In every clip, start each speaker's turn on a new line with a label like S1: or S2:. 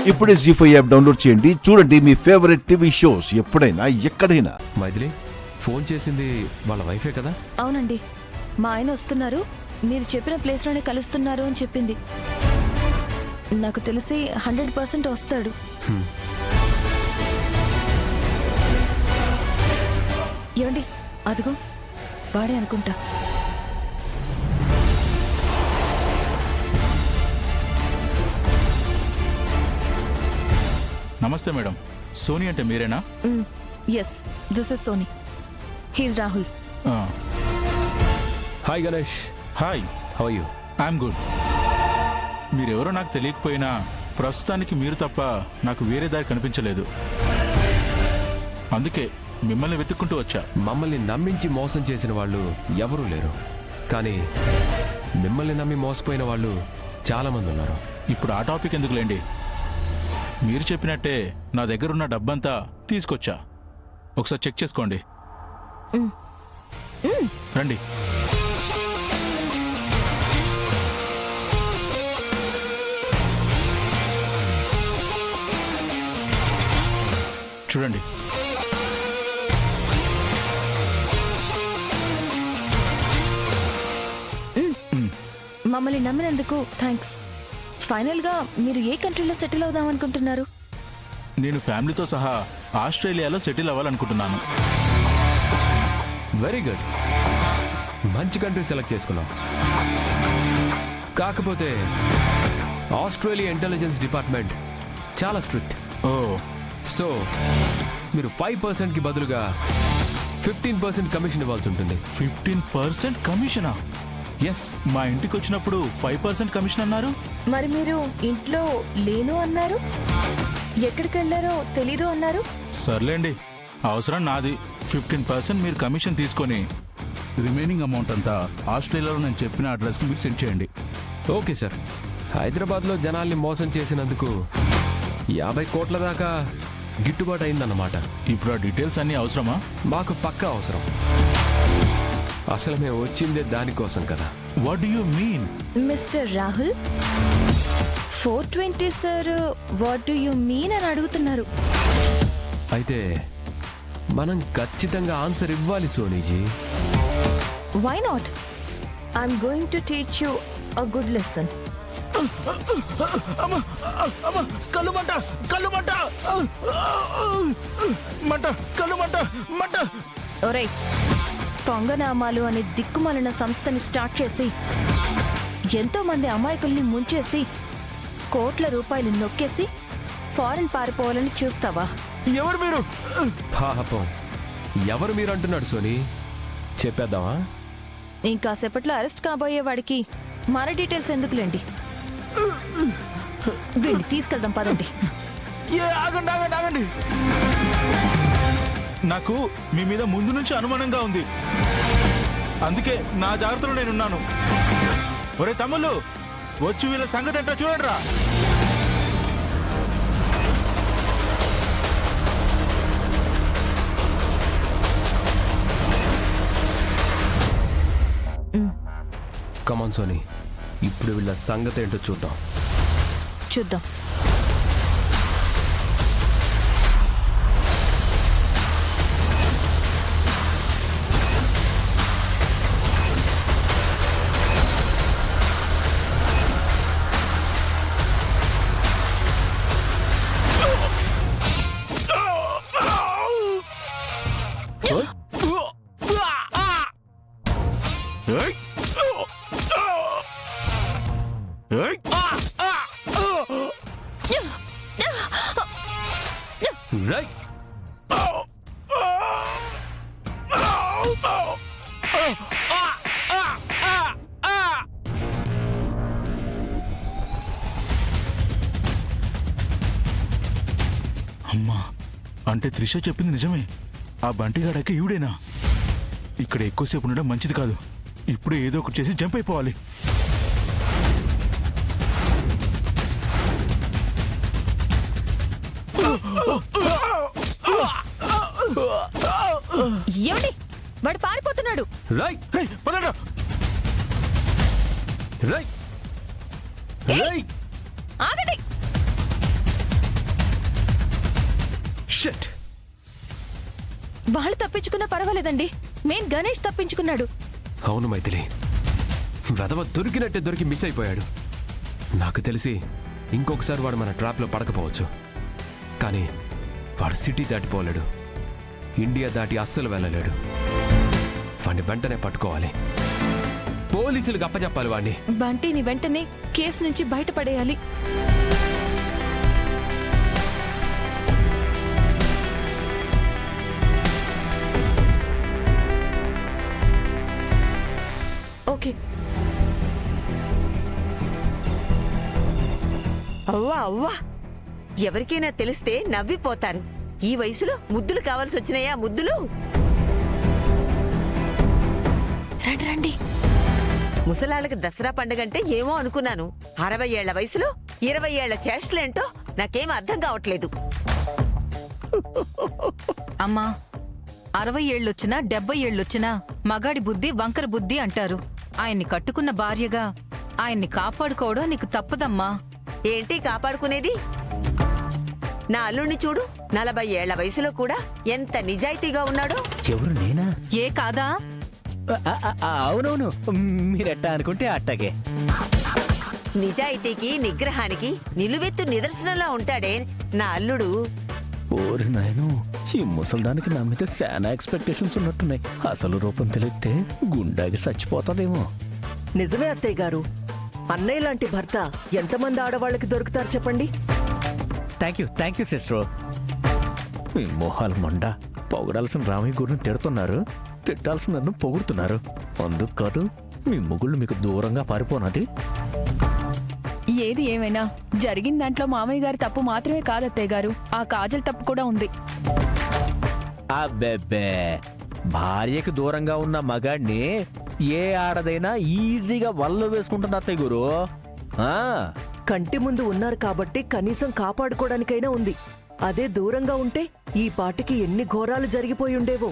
S1: ఇప్పుడే జీ5 app download చేయండి. చూడండి మీ ఫేవరెట్ టీవీ షోస్ ఎప్పుడైనా ఎక్కడైనా.
S2: మైథిలి ఫోన్ చేసింది వాళ్ళ వైఫే కదా?
S3: అవునండి, మా ఆయన వస్తున్నారు, మీరు చెప్పిన ప్లేస్లోనే కలుస్తున్నారు అని చెప్పింది. నాకు తెలిసి 100% వస్తాడు. ఏమండి, అదిగో వాడే అనుకుంటా.
S4: నమస్తే మేడం, సోనీ అంటే మీరేనా?
S3: Yes, this is Soni. He's Rahul.
S2: Hi Ganesh.
S4: Hi,
S2: how are you?
S4: I'm good. మీరెవరో నాకు తెలియకపోయినా ప్రస్తుతానికి మీరు తప్ప నాకు వేరే దారి కనిపించలేదు. అందుకే మిమ్మల్ని వెతుక్కుంటూ వచ్చా.
S2: మమ్మల్ని నమ్మించి మోసం చేసిన వాళ్ళు ఎవరూ లేరు, కానీ మిమ్మల్ని నమ్మి మోసపోయిన వాళ్ళు చాలా మంది ఉన్నారు.
S4: ఇప్పుడు ఆ టాపిక్ ఎందుకులేండి. మీరు చెప్పినట్టే నా దగ్గరున్న డబ్బంతా తీసుకొచ్చా. ఒకసారి చెక్ చేసుకోండి. రండి. చూడండి.
S3: మమ్మల్ని నమ్మినందుకు థ్యాంక్స్. ఫైనల్గా మీరు ఏ కంట్రీలో సెటిల్ అవుదాం అనుకుంటున్నారు?
S4: నేను ఫ్యామిలీతో సహా ఆస్ట్రేలియాలో సెటిల్ అవ్వాలనుకుంటున్నాను.
S2: వెరీ గుడ్, మంచి కంట్రీ సెలెక్ట్ చేసుకున్నాం. కాకపోతే ఆస్ట్రేలియా ఇంటెలిజెన్స్ డిపార్ట్మెంట్ చాలా స్ట్రిక్ట్.
S4: ఓ,
S2: సో మీరు 5%కి బదులుగా 15% కమిషన్ ఇవ్వాల్సి ఉంటుంది.
S4: 15% కమిషనా?
S2: ఎస్.
S4: మా ఇంటికి వచ్చినప్పుడు 5% కమిషన్ అన్నారు.
S3: మరి మీరు ఇంట్లో లేను అన్నారు, ఎక్కడికి వెళ్ళారో తెలీదు అన్నారు.
S4: సర్లేండి, అవసరం నాది. 15% మీరు కమిషన్ తీసుకొని రిమైనింగ్ అమౌంట్ అంతా ఆస్ట్రేలియాలో నేను చెప్పిన అడ్రస్కి మీరు సెండ్ చేయండి.
S2: Okay sir. హైదరాబాద్లో జనాల్ని మోసం చేసినందుకు 50 కోట్ల దాకా గిట్టుబాటు అయిందన్నమాట.
S4: ఇప్పుడు ఆ డీటెయిల్స్ అన్నీ అవసరమా?
S2: మాకు పక్కా అవసరం. అసలు మేము వచ్చిందే దానికోసం కదా.
S4: What do you mean?
S3: Mister Rahul, 420 sir what do you mean అని అడుగుతున్నారు.
S2: అయితే మనం ఖచ్చితంగా ఆన్సర్ ఇవ్వాలి Soniji.
S3: Why not? I'm going to teach you a good lesson.
S4: కళ్ళు మంట, కళ్ళు మంట, మంట, కళ్ళు మంట, మంట.
S3: ఒరేయ్, పొంగనామాలు అనే దిక్కుమాలిన సంస్థని స్టార్ట్ చేసి ఎంతో మంది అమాయకుల్ని ముంచేసి కోట్ల రూపాయలు నొక్కేసి ఫారెన్ పారిపోవాలని చూస్తావా?
S4: ఎవరు మీరు?
S2: పాపం, ఎవరు మీరు అంటున్నాడు సోనీ? చెప్పేద్దామా?
S3: ఇంకాసేపట్లో అరెస్ట్ కాబోయే వాడికి మన డీటెయిల్స్ ఎందుకులేండి. వీడిని తీసుకెళ్దాం పదండి.
S4: ఆగండి, ఆగండి, ఆగండి. నాకు మీ మీద ముందు నుంచి అనుమానంగా ఉంది, అందుకే నా జాగ్రత్తలో నేనున్నాను. ఒరే తమ్ముళ్ళు, వచ్చి వీళ్ళ సంగతి ఏంటో చూడండి రా.
S2: కమాన్ సోనీ, ఇప్పుడు వీళ్ళ సంగతి ఏంటో చూద్దాం.
S3: చూద్దాం.
S2: రైట్.
S4: అమ్మా, అంటే త్రిష చెప్పింది నిజమే. ఆ బంటిగాడకి ఈవిడేనా? ఇక్కడ ఎక్కువసేపు ఉండడం మంచిది కాదు. ఇప్పుడు ఏదో ఒకటి చేసి జంప్ అయిపోవాలి.
S3: ఏమండి, వాడు పారిపోతున్నాడు.
S2: రైట్,
S4: పదండి.
S2: Right, right.
S3: ఆగండి.
S2: షిట్.
S3: వాళ్ళు తప్పించుకున్నా పర్వాలేదండి, మెయిన్ గణేష్ తప్పించుకున్నాడు.
S2: అవును మైథిలి, వెధవ దొరికినట్టే దొరికి మిస్ అయిపోయాడు. నాకు తెలిసి ఇంకొకసారి వాడు మన ట్రాప్లో పడకపోవచ్చు, కానీ వాడు సిటీ దాటిపోలేడు, ఇండియా దాటి అస్సలు వెళ్ళలేడు. వాడిని వెంటనే పట్టుకోవాలి, పోలీసులకు అప్పచెప్పాలి వాడిని.
S3: బంటిని వెంటనే కేసు నుంచి బయటపడేయాలి.
S5: ఓకే. అవ్వా అవ్వా, ఎవరికైనా తెలిస్తే నవ్విపోతారు. ఈ వయసులో ముద్దులు కావాల్సి వచ్చినాయా? ముద్దులు
S3: రండి రండి.
S5: ముసలాళ్ళకి దసరా పండుగంటే ఏమో అనుకున్నాను. 60 ఏళ్ల వయసులో 20 ఏళ్ల చేష్టలేంటో నాకేం అర్థం కావట్లేదు.
S6: అమ్మా, 60 ఏళ్ళొచ్చినా 70 ఏళ్ళొచ్చినా మగాడి బుద్ధి వంకర బుద్ధి అంటారు. ఆయన్ని కట్టుకున్న భార్యగా ఆయన్ని కాపాడుకోవడం నీకు తప్పదమ్మా.
S5: ఏంటి కాపాడుకునేది? నా అల్లుణ్ణి చూడు, 40 ఏళ్ల వయసులో కూడా ఎంత నిజాయితీగా ఉన్నాడో.
S7: ఎవరు నేనా?
S6: ఏ కాదా?
S7: అవునవును, మీరెట్టా అనుకుంటే అట్టాగే.
S5: నిజాయితీకి నిగ్రహానికి నిలువెత్తు నిదర్శనంలా ఉంటాడే నా అల్లుడు.
S7: ఓరి నాయను, ఈ ముసల్దానికి నా మీద చాలా ఎక్స్పెక్టేషన్స్ ఉన్నట్టున్నాయి. అసలు రూపం తెలిస్తే గుండాకి చచ్చిపోతాదేమో.
S8: నిజమే అత్తయ్య గారు, అన్నయ్య లాంటి భర్త ఎంతమంది ఆడవాళ్ళకి దొరుకుతారు చెప్పండి.
S7: Thank you sister. మీ మొహాలు మొండ, పొగడాల్సిన రామయ్య గురిని తిడుతున్నారు, తిట్టాల్సిన నన్ను పొగుడుతున్నారు. అందుకు కాదు మీ మొగుళ్ళు మీకు దూరంగా పారిపోనది.
S3: ఏది ఏమైనా జరిగిన దాంట్లో మామయ్య గారి తప్పు మాత్రమే కాదు అత్తయ్య గారు, ఆ కాజల్ తప్పు కూడా ఉంది.
S7: అబ్బెబ్బే, భార్యకి దూరంగా ఉన్న మగాడిని ఏ ఆడదైనా ఈజీగా వల్ల వేసుకుంటుంది అత్తయ్య గురు.
S8: కంటి ముందు ఉన్నారు కాబట్టి కనీసం కాపాడుకోవడానికైనా ఉంది. అదే దూరంగా ఉంటే ఈ పాటికి ఎన్ని ఘోరాలు జరిగిపోయి ఉండేవో.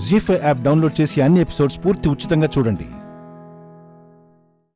S1: జీ5 యాప్ డౌన్లోడ్ చేసి అన్ని ఎపిసోడ్స్ పూర్తి ఉచితంగా చూడండి.